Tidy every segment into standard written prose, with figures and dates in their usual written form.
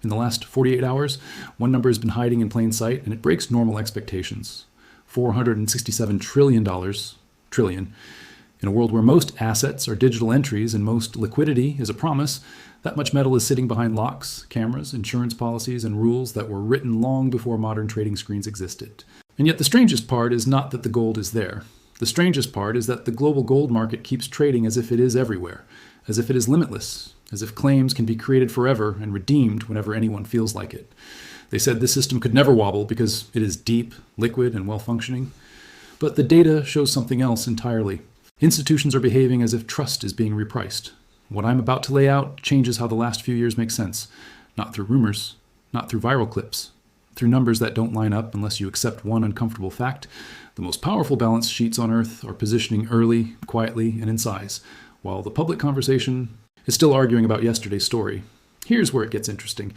In the last 48 hours, one number has been hiding in plain sight, and it breaks normal expectations. $467 trillion. In a world where most assets are digital entries and most liquidity is a promise, that much metal is sitting behind locks, cameras, insurance policies, and rules that were written long before modern trading screens existed. And yet the strangest part is not that the gold is there. The strangest part is that the global gold market keeps trading as if it is everywhere, as if it is limitless, as if claims can be created forever and redeemed whenever anyone feels like it. They said this system could never wobble because it is deep, liquid, and well-functioning. But the data shows something else entirely. Institutions are behaving as if trust is being repriced. What I'm about to lay out changes how the last few years make sense. Not through rumors, not through viral clips, through numbers that don't line up unless you accept one uncomfortable fact. The most powerful balance sheets on Earth are positioning early, quietly, and in size, while the public conversation is still arguing about yesterday's story. Here's where it gets interesting.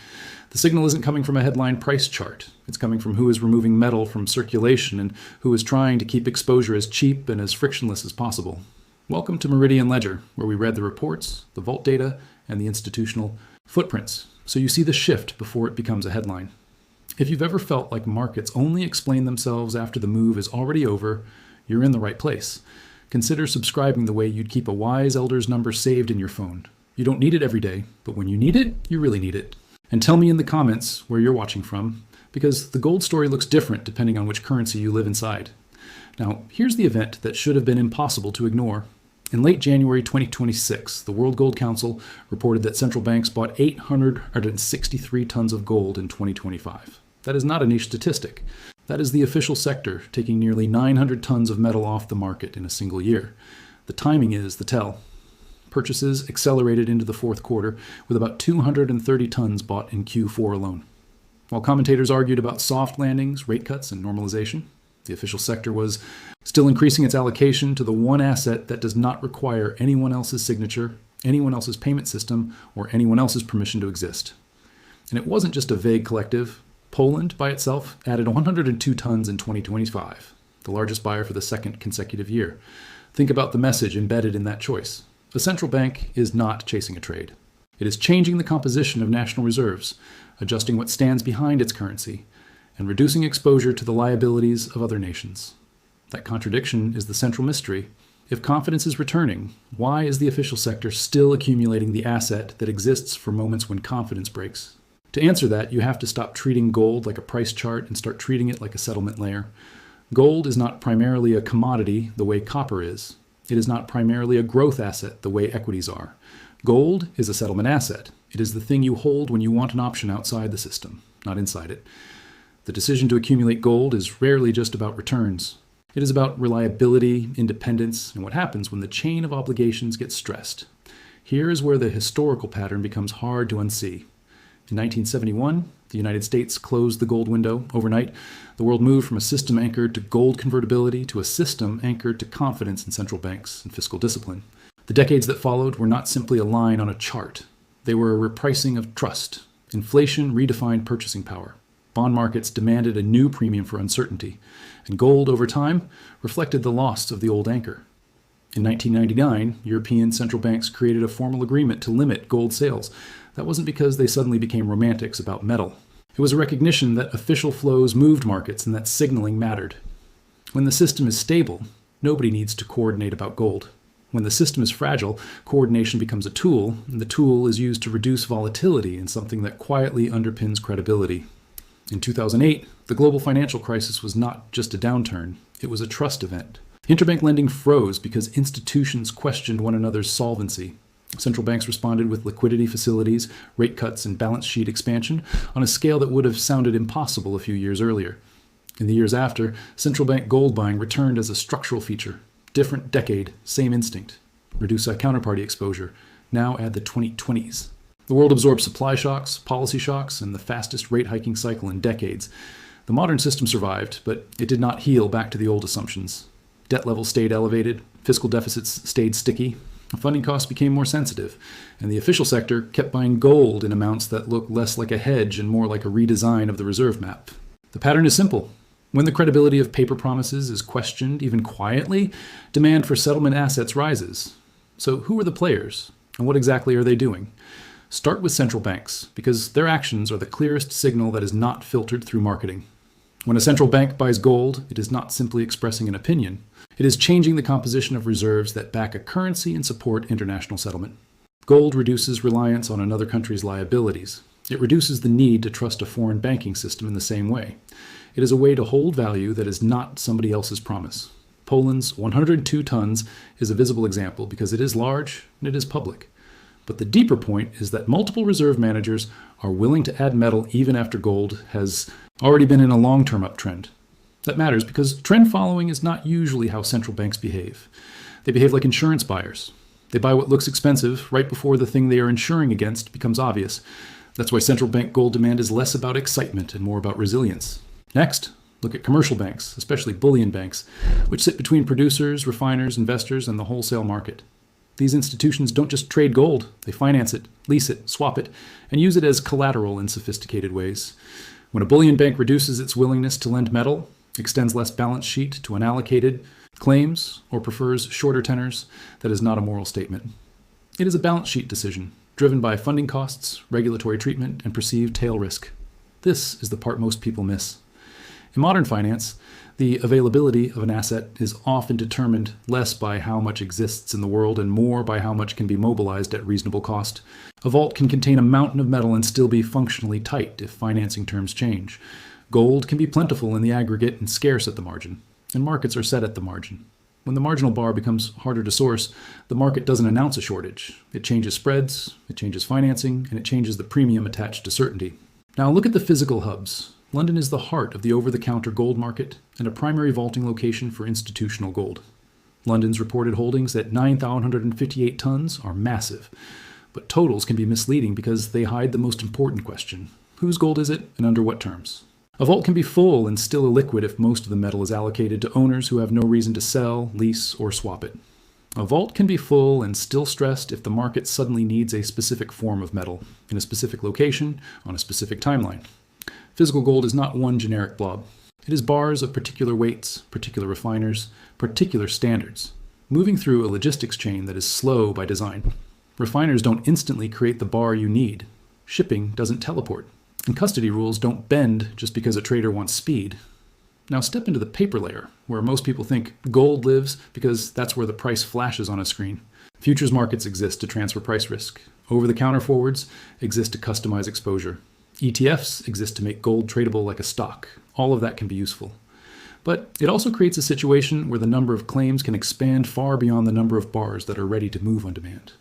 The signal isn't coming from a headline price chart. It's coming from who is removing metal from circulation and who is trying to keep exposure as cheap and as frictionless as possible. Welcome to Meridian Ledger, where we read the reports, the vault data, and the institutional footprints, so you see the shift before it becomes a headline. If you've ever felt like markets only explain themselves after the move is already over, you're in the right place. Consider subscribing the way you'd keep a wise elder's number saved in your phone. You don't need it every day, but when you need it, you really need it. And tell me in the comments where you're watching from, because the gold story looks different depending on which currency you live inside. Now, here's the event that should have been impossible to ignore. In late January 2026, the World Gold Council reported that central banks bought 863 tons of gold in 2025. That is not a niche statistic. That is the official sector taking nearly 900 tons of metal off the market in a single year. The timing is the tell. Purchases accelerated into the fourth quarter, with about 230 tons bought in Q4 alone. While commentators argued about soft landings, rate cuts, and normalization, the official sector was still increasing its allocation to the one asset that does not require anyone else's signature, anyone else's payment system, or anyone else's permission to exist. And it wasn't just a vague collective. Poland, by itself, added 102 tons in 2025, the largest buyer for the second consecutive year. Think about the message embedded in that choice. A central bank is not chasing a trade. It is changing the composition of national reserves, adjusting what stands behind its currency, and reducing exposure to the liabilities of other nations. That contradiction is the central mystery. If confidence is returning, why is the official sector still accumulating the asset that exists for moments when confidence breaks? To answer that, you have to stop treating gold like a price chart and start treating it like a settlement layer. Gold is not primarily a commodity the way copper is. It is not primarily a growth asset the way equities are. Gold is a settlement asset. It is the thing you hold when you want an option outside the system, not inside it. The decision to accumulate gold is rarely just about returns. It is about reliability, independence, and what happens when the chain of obligations gets stressed. Here is where the historical pattern becomes hard to unsee. In 1971, the United States closed the gold window. Overnight, the world moved from a system anchored to gold convertibility to a system anchored to confidence in central banks and fiscal discipline. The decades that followed were not simply a line on a chart. They were a repricing of trust. Inflation redefined purchasing power. Bond markets demanded a new premium for uncertainty, and gold, over time, reflected the loss of the old anchor. In 1999, European central banks created a formal agreement to limit gold sales. That wasn't because they suddenly became romantics about metal. It was a recognition that official flows moved markets and that signaling mattered. When the system is stable, nobody needs to coordinate about gold. When the system is fragile, coordination becomes a tool, and the tool is used to reduce volatility in something that quietly underpins credibility. In 2008, the global financial crisis was not just a downturn, it was a trust event. Interbank lending froze because institutions questioned one another's solvency. Central banks responded with liquidity facilities, rate cuts, and balance sheet expansion on a scale that would have sounded impossible a few years earlier. In the years after, central bank gold buying returned as a structural feature. Different decade, same instinct. Reduce counterparty exposure. Now add the 2020s. The world absorbed supply shocks, policy shocks, and the fastest rate hiking cycle in decades. The modern system survived, but it did not heal back to the old assumptions. Debt levels stayed elevated, fiscal deficits stayed sticky, funding costs became more sensitive, and the official sector kept buying gold in amounts that look less like a hedge and more like a redesign of the reserve map. The pattern is simple. When the credibility of paper promises is questioned, even quietly, demand for settlement assets rises. So who are the players, and what exactly are they doing? Start with central banks, because their actions are the clearest signal that is not filtered through marketing. When a central bank buys gold, it is not simply expressing an opinion. It is changing the composition of reserves that back a currency and support international settlement. Gold reduces reliance on another country's liabilities. It reduces the need to trust a foreign banking system in the same way. It is a way to hold value that is not somebody else's promise. Poland's 102 tons is a visible example because it is large and it is public. But the deeper point is that multiple reserve managers are willing to add metal even after gold has already been in a long-term uptrend. That matters because trend following is not usually how central banks behave. They behave like insurance buyers. They buy what looks expensive right before the thing they are insuring against becomes obvious. That's why central bank gold demand is less about excitement and more about resilience. Next, look at commercial banks, especially bullion banks, which sit between producers, refiners, investors, and the wholesale market. These institutions don't just trade gold, they finance it, lease it, swap it, and use it as collateral in sophisticated ways. When a bullion bank reduces its willingness to lend metal, extends less balance sheet to unallocated claims, or prefers shorter tenors, that is not a moral statement. It is a balance sheet decision, driven by funding costs, regulatory treatment, and perceived tail risk. This is the part most people miss. In modern finance, the availability of an asset is often determined less by how much exists in the world and more by how much can be mobilized at reasonable cost. A vault can contain a mountain of metal and still be functionally tight if financing terms change. Gold can be plentiful in the aggregate and scarce at the margin, and markets are set at the margin. When the marginal bar becomes harder to source, the market doesn't announce a shortage. It changes spreads, it changes financing, and it changes the premium attached to certainty. Now look at the physical hubs. London is the heart of the over-the-counter gold market and a primary vaulting location for institutional gold. London's reported holdings at 9,158 tons are massive, but totals can be misleading because they hide the most important question. Whose gold is it, and under what terms? A vault can be full and still illiquid if most of the metal is allocated to owners who have no reason to sell, lease, or swap it. A vault can be full and still stressed if the market suddenly needs a specific form of metal, in a specific location, on a specific timeline. Physical gold is not one generic blob. It is bars of particular weights, particular refiners, particular standards, moving through a logistics chain that is slow by design. Refiners don't instantly create the bar you need. Shipping doesn't teleport. And custody rules don't bend just because a trader wants speed. Now step into the paper layer, where most people think gold lives because that's where the price flashes on a screen. Futures markets exist to transfer price risk. Over-the-counter forwards exist to customize exposure. ETFs exist to make gold tradable like a stock. All of that can be useful. But it also creates a situation where the number of claims can expand far beyond the number of bars that are ready to move on demand.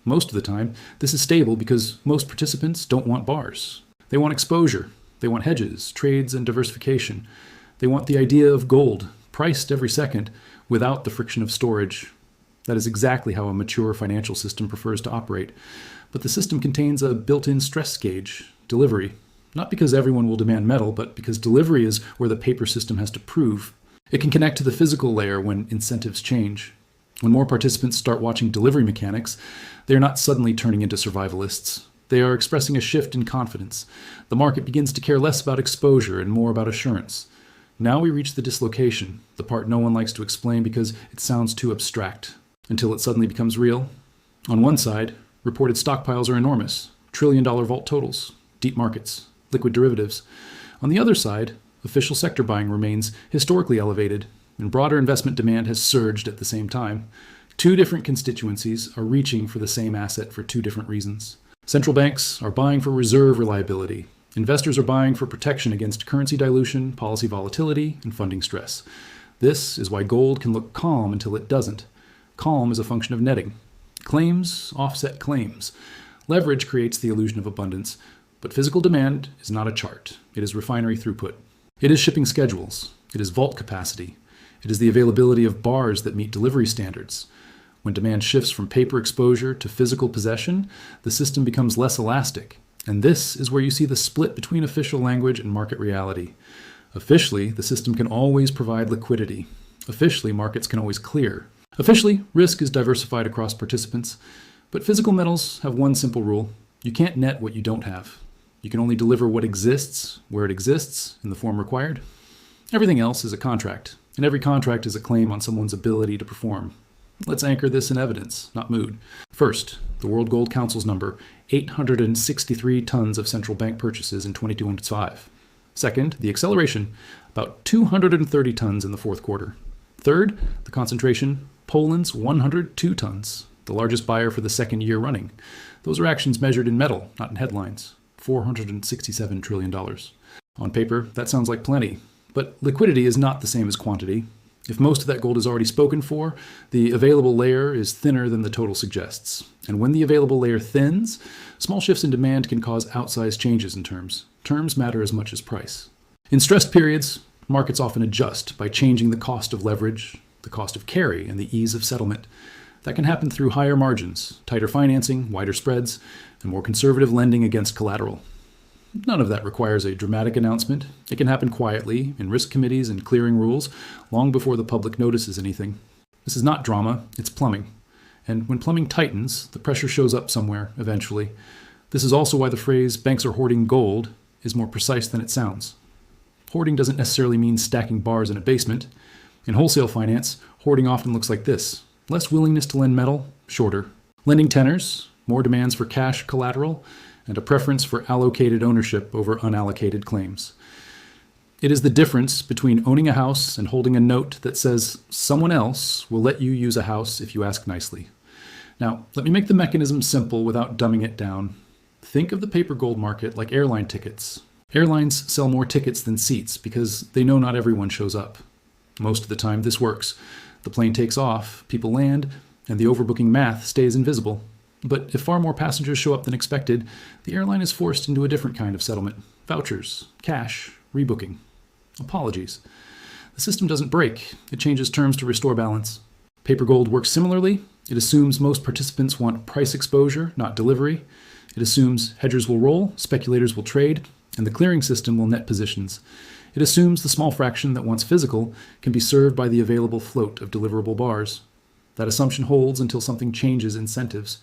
Most of the time, this is stable because most participants don't want bars. They want exposure. They want hedges, trades, and diversification. They want the idea of gold, priced every second, without the friction of storage. That is exactly how a mature financial system prefers to operate. But the system contains a built-in stress gauge, delivery. Not because everyone will demand metal, but because delivery is where the paper system has to prove. It can connect to the physical layer when incentives change. When more participants start watching delivery mechanics, they are not suddenly turning into survivalists. They are expressing a shift in confidence. The market begins to care less about exposure and more about assurance. Now we reach the dislocation, the part no one likes to explain because it sounds too abstract, until it suddenly becomes real. On one side, reported stockpiles are enormous, trillion-dollar vault totals, deep markets, liquid derivatives. On the other side, official sector buying remains historically elevated, and broader investment demand has surged at the same time. Two different constituencies are reaching for the same asset for two different reasons. Central banks are buying for reserve reliability. Investors are buying for protection against currency dilution, policy volatility, and funding stress. This is why gold can look calm until it doesn't. Calm is a function of netting. Claims offset claims. Leverage creates the illusion of abundance, but physical demand is not a chart. It is refinery throughput. It is shipping schedules. It is vault capacity. It is the availability of bars that meet delivery standards. When demand shifts from paper exposure to physical possession, the system becomes less elastic. And this is where you see the split between official language and market reality. Officially, the system can always provide liquidity. Officially, markets can always clear. Officially, risk is diversified across participants. But physical metals have one simple rule. You can't net what you don't have. You can only deliver what exists, where it exists, in the form required. Everything else is a contract, and every contract is a claim on someone's ability to perform. Let's anchor this in evidence, not mood. First, the World Gold Council's number, 863 tons of central bank purchases in 2025. Second, the acceleration, about 230 tons in the fourth quarter. Third, the concentration, Poland's 102 tons, the largest buyer for the second year running. Those are actions measured in metal, not in headlines. $467 trillion. On paper, that sounds like plenty, but liquidity is not the same as quantity. If most of that gold is already spoken for, the available layer is thinner than the total suggests. And when the available layer thins, small shifts in demand can cause outsized changes in terms. Terms matter as much as price. In stressed periods, markets often adjust by changing the cost of leverage, the cost of carry, and the ease of settlement. That can happen through higher margins, tighter financing, wider spreads, and more conservative lending against collateral. None of that requires a dramatic announcement. It can happen quietly, in risk committees and clearing rules, long before the public notices anything. This is not drama, it's plumbing. And when plumbing tightens, the pressure shows up somewhere, eventually. This is also why the phrase, banks are hoarding gold, is more precise than it sounds. Hoarding doesn't necessarily mean stacking bars in a basement. In wholesale finance, hoarding often looks like this. Less willingness to lend metal, shorter. Lending tenors, more demands for cash collateral, and a preference for allocated ownership over unallocated claims. It is the difference between owning a house and holding a note that says someone else will let you use a house if you ask nicely. Now, let me make the mechanism simple without dumbing it down. Think of the paper gold market like airline tickets. Airlines sell more tickets than seats because they know not everyone shows up. Most of the time, this works. The plane takes off, people land, and the overbooking math stays invisible. But if far more passengers show up than expected, the airline is forced into a different kind of settlement. Vouchers, cash, rebooking. Apologies. The system doesn't break. It changes terms to restore balance. Paper gold works similarly. It assumes most participants want price exposure, not delivery. It assumes hedgers will roll, speculators will trade, and the clearing system will net positions. It assumes the small fraction that wants physical can be served by the available float of deliverable bars. That assumption holds until something changes incentives.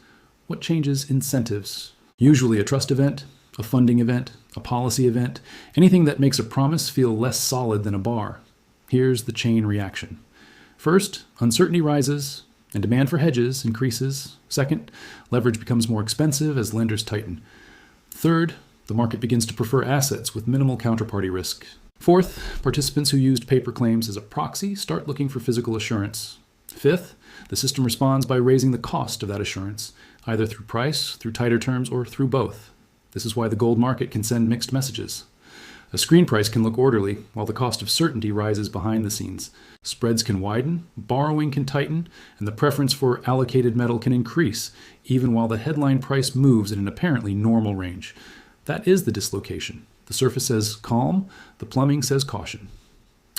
What changes incentives? Usually a trust event, a funding event, a policy event, anything that makes a promise feel less solid than a bar. Here's the chain reaction. First, uncertainty rises and demand for hedges increases. Second, leverage becomes more expensive as lenders tighten. Third, the market begins to prefer assets with minimal counterparty risk. Fourth, participants who used paper claims as a proxy start looking for physical assurance. Fifth, the system responds by raising the cost of that assurance, either through price, through tighter terms, or through both. This is why the gold market can send mixed messages. A screen price can look orderly, while the cost of certainty rises behind the scenes. Spreads can widen, borrowing can tighten, and the preference for allocated metal can increase, even while the headline price moves in an apparently normal range. That is the dislocation. The surface says calm, the plumbing says caution.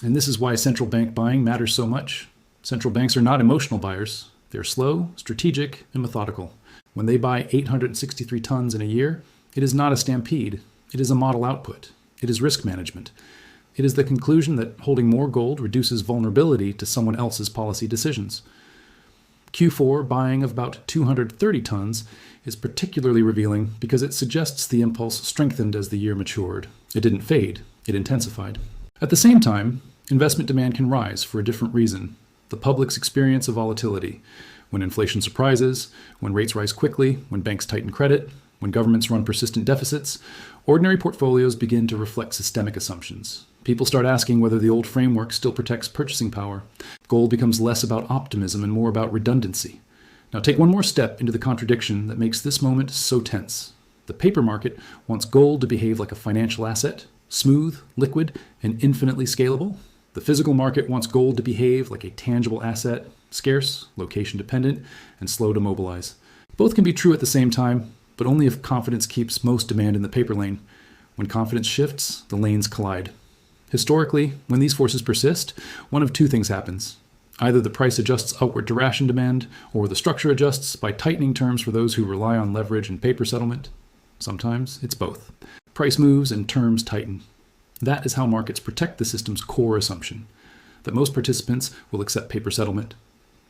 And this is why central bank buying matters so much. Central banks are not emotional buyers. They're slow, strategic, and methodical. When they buy 863 tons in a year, it is not a stampede. It is a model output. It is risk management. It is the conclusion that holding more gold reduces vulnerability to someone else's policy decisions. Q4 buying of about 230 tons is particularly revealing because it suggests the impulse strengthened as the year matured. It didn't fade, it intensified. At the same time, investment demand can rise for a different reason. The public's experience of volatility. When inflation surprises, when rates rise quickly, when banks tighten credit, when governments run persistent deficits, ordinary portfolios begin to reflect systemic assumptions. People start asking whether the old framework still protects purchasing power. Gold becomes less about optimism and more about redundancy. Now take one more step into the contradiction that makes this moment so tense. The paper market wants gold to behave like a financial asset, smooth, liquid, and infinitely scalable. The physical market wants gold to behave like a tangible asset, scarce, location-dependent, and slow to mobilize. Both can be true at the same time, but only if confidence keeps most demand in the paper lane. When confidence shifts, the lanes collide. Historically, when these forces persist, one of two things happens. Either the price adjusts outward to ration demand, or the structure adjusts by tightening terms for those who rely on leverage and paper settlement. Sometimes it's both. Price moves and terms tighten. That is how markets protect the system's core assumption, that most participants will accept paper settlement.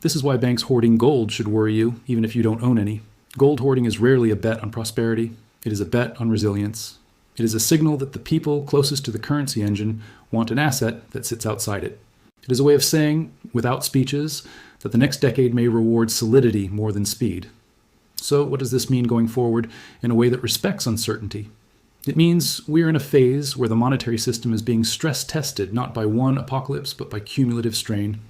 This is why banks hoarding gold should worry you, even if you don't own any. Gold hoarding is rarely a bet on prosperity. It is a bet on resilience. It is a signal that the people closest to the currency engine want an asset that sits outside it. It is a way of saying, without speeches, that the next decade may reward solidity more than speed. So what does this mean going forward in a way that respects uncertainty? It means we are in a phase where the monetary system is being stress tested not by one apocalypse but by cumulative strain.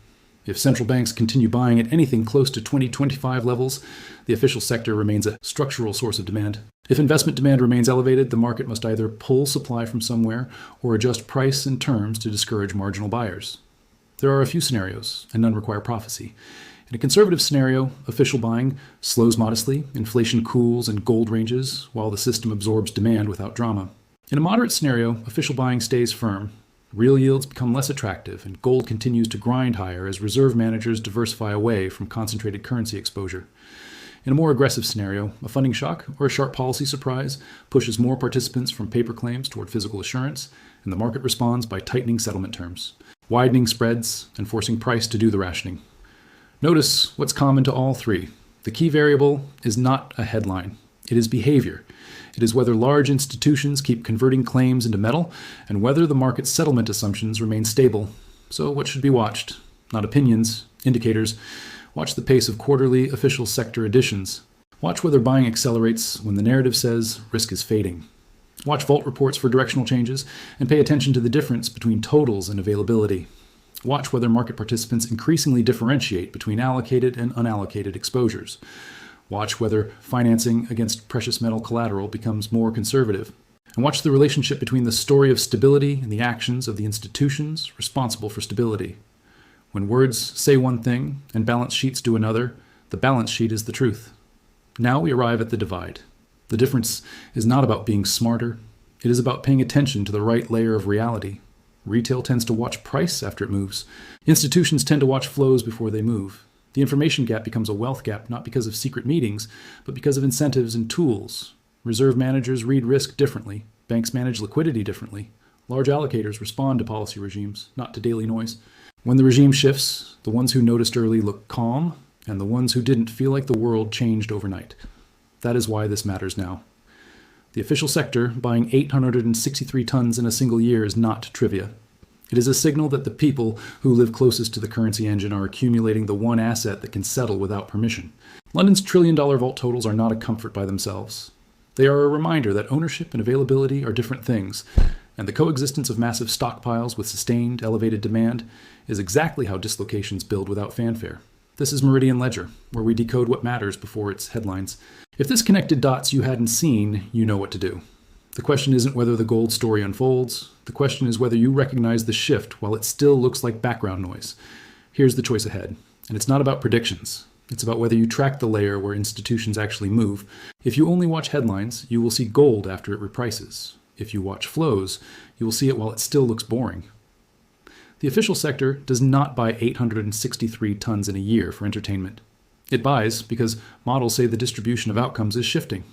If central banks continue buying at anything close to 2025 levels, the official sector remains a structural source of demand. If investment demand remains elevated, the market must either pull supply from somewhere or adjust price and terms to discourage marginal buyers. There are a few scenarios, and none require prophecy. In a conservative scenario, official buying slows modestly, inflation cools, and gold ranges, while the system absorbs demand without drama. In a moderate scenario, official buying stays firm. Real yields become less attractive, and gold continues to grind higher as reserve managers diversify away from concentrated currency exposure. In a more aggressive scenario, a funding shock or a sharp policy surprise pushes more participants from paper claims toward physical assurance, and the market responds by tightening settlement terms, widening spreads, and forcing price to do the rationing. Notice what's common to all three. The key variable is not a headline. It is behavior. It is whether large institutions keep converting claims into metal and whether the market's settlement assumptions remain stable. So what should be watched? Not opinions, indicators. Watch the pace of quarterly official sector additions. Watch whether buying accelerates when the narrative says risk is fading. Watch vault reports for directional changes and pay attention to the difference between totals and availability. Watch whether market participants increasingly differentiate between allocated and unallocated exposures. Watch whether financing against precious metal collateral becomes more conservative. And watch the relationship between the story of stability and the actions of the institutions responsible for stability. When words say one thing and balance sheets do another, the balance sheet is the truth. Now we arrive at the divide. The difference is not about being smarter. It is about paying attention to the right layer of reality. Retail tends to watch price after it moves. Institutions tend to watch flows before they move. The information gap becomes a wealth gap not because of secret meetings, but because of incentives and tools. Reserve managers read risk differently. Banks manage liquidity differently. Large allocators respond to policy regimes, not to daily noise. When the regime shifts, the ones who noticed early look calm, and the ones who didn't feel like the world changed overnight. That is why this matters now. The official sector buying 863 tons in a single year is not trivia. It is a signal that the people who live closest to the currency engine are accumulating the one asset that can settle without permission. London's trillion-dollar vault totals are not a comfort by themselves. They are a reminder that ownership and availability are different things, and the coexistence of massive stockpiles with sustained, elevated demand is exactly how dislocations build without fanfare. This is Meridian Ledger, where we decode what matters before its headlines. If this connected dots you hadn't seen, you know what to do. The question isn't whether the gold story unfolds. The question is whether you recognize the shift while it still looks like background noise. Here's the choice ahead. And it's not about predictions. It's about whether you track the layer where institutions actually move. If you only watch headlines, you will see gold after it reprices. If you watch flows, you will see it while it still looks boring. The official sector does not buy 863 tons in a year for entertainment. It buys because models say the distribution of outcomes is shifting.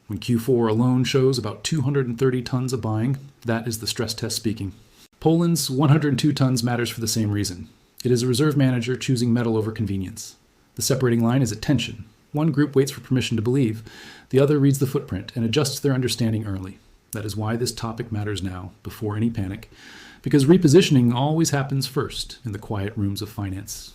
When Q4 alone shows about 230 tons of buying, that is the stress test speaking. Poland's 102 tons matters for the same reason. It is a reserve manager choosing metal over convenience. The separating line is attention. One group waits for permission to believe. The other reads the footprint and adjusts their understanding early. That is why this topic matters now, before any panic, because repositioning always happens first in the quiet rooms of finance.